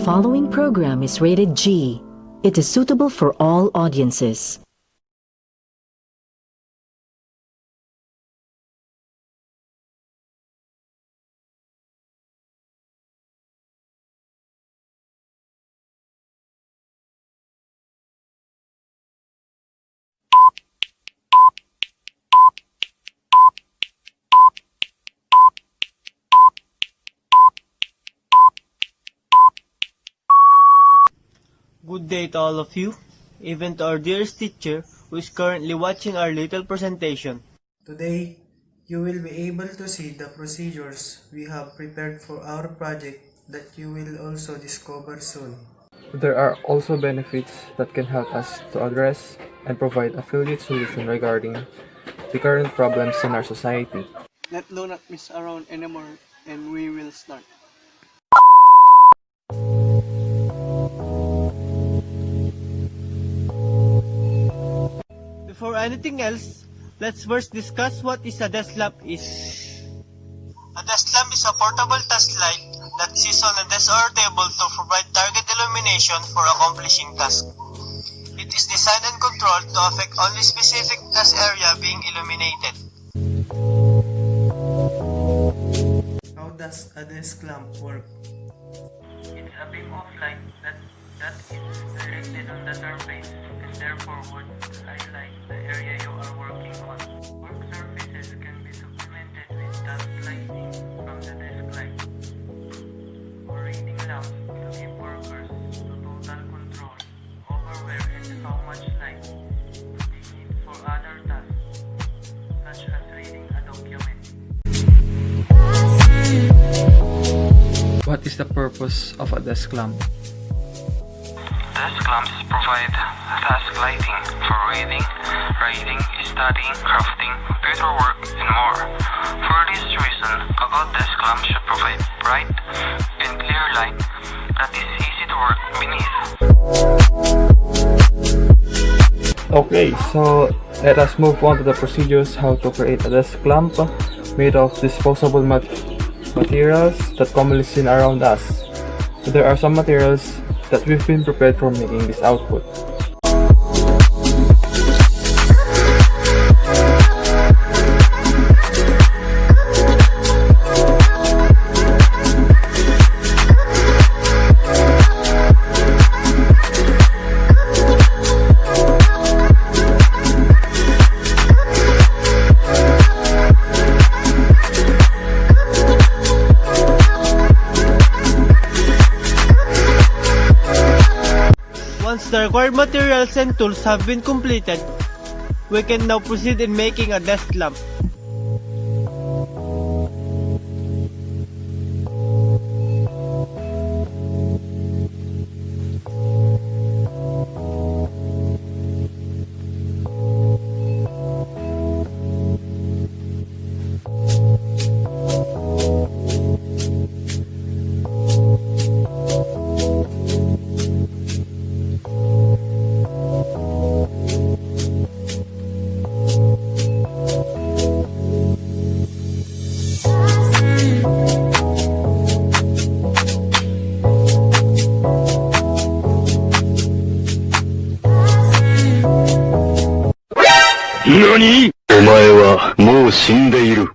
following program is rated G. It is suitable for all audiences. Good day to all of you, even to our dearest teacher who is currently watching our little presentation. Today, you will be able to see the procedures we have prepared for our project that you will also discover soon. There are also benefits that can help us to address and provide affiliate solution regarding the current problems in our society. Let's do not mess around anymore, and we will start. Before anything else, let's first discuss what is a desk lamp is. A desk lamp is a portable task light that sits on a desk or table to provide target illumination for accomplishing tasks. It is designed and controlled to affect only specific task area being illuminated. How does a desk lamp work? It's a beam of light that is directed on the surface and therefore would highlight the area you are working on. Work surfaces can be supplemented with task lighting from the desk light or reading lamps to give workers total control over where and how much light they need for other tasks, such as reading a document. What is the purpose of a desk lamp? Desk lamps provide task lighting for reading, writing, studying, crafting, computer work, and more. For this reason, a good desk lamp should provide bright and clear light that is easy to work beneath. Okay, so let us move on to the procedures how to create a desk lamp made of disposable materials that commonly seen around us. So there are some materials that we've been prepared for making this output. Once the required materials and tools have been completed, we can now proceed in making a desk lamp. NANI?! お前はもう死んでいる。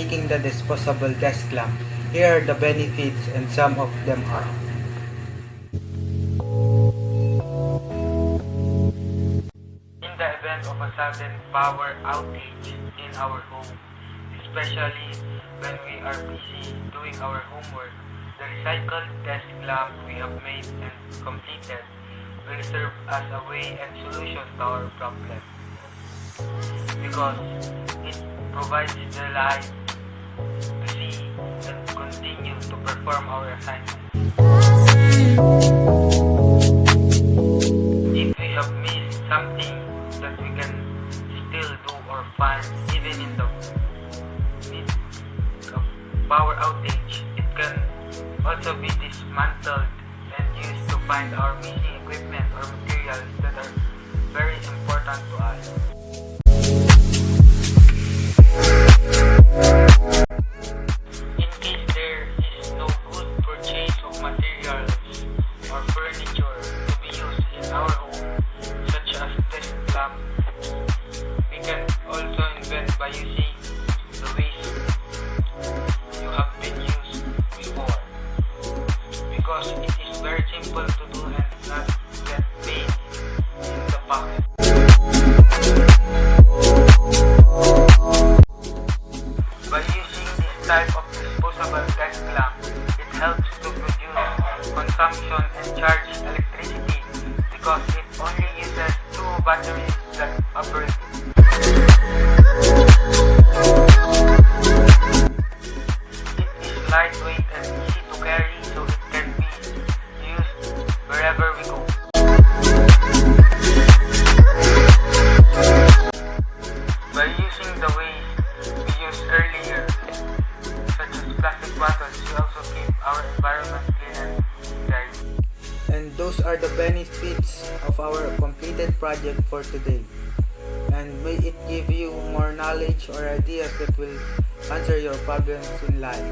making the disposable desk lamp. Here are the benefits and some of them are: In the event of a sudden power outage in our home, especially when we are busy doing our homework, the recycled desk lamp we have made and completed will serve as a way and solution to our problem, because it provides the light to see and continue to perform our assignments. If we have missed something that we can still do or find even in the midst of power outage, it can also be dismantled and used to find our missing equipment or materials that are very important to us. In case there is no good purchase of materials or furniture to be used in our home, such as desk lamp, we can also invent by using the ways you have been used before, because it is very simple to do and not get paid in the pocket. By using this type of disposable desk lamp, it helps to reduce consumption and charge electricity, because it only uses 2 batteries that operate. It is lightweight and easy to carry, so it can be used wherever we go. By using the ways we used earlier, such as plastic bottles, we also keep our environment clean and dry. And those are the benefits of our completed project for today. And may it give you more knowledge or ideas that will answer your problems in life.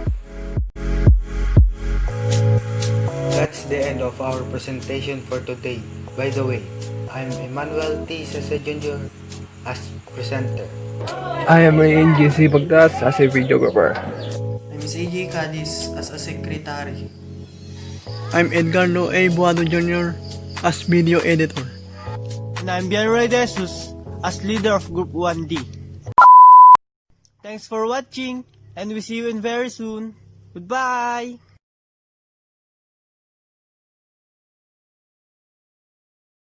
That's the end of our presentation for today. By the way, I'm Emmanuel T. SESE Jr. as presenter. I am RHYEANE BAGTAS as a videographer. I'm CEEJAY CADIZ as a secretary. I'm EDGARDO A. BOADO Jr. as video editor. And I'm RHYEANE as leader of Group 1D. Thanks for watching, and we see you in very soon. Goodbye!